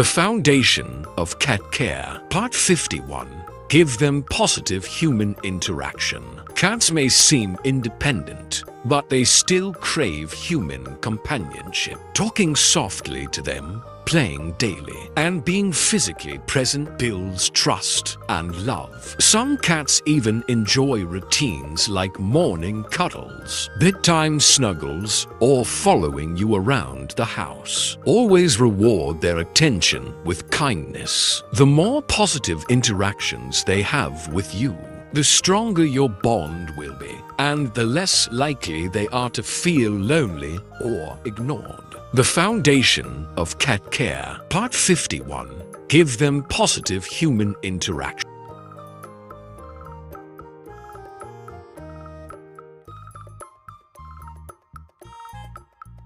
The foundation of cat care. Part 51. Give them positive human interaction. Cats may seem independent, but they still crave human companionship. Talking softly to them, playing daily, and being physically present builds trust and love. Some cats even enjoy routines like morning cuddles, bedtime snuggles, or following you around the house. Always reward their attention with kindness. The more positive interactions they have with you, the stronger your bond will be, and the less likely they are to feel lonely or ignored. The foundation of cat care. Part 51. Give them positive human interaction.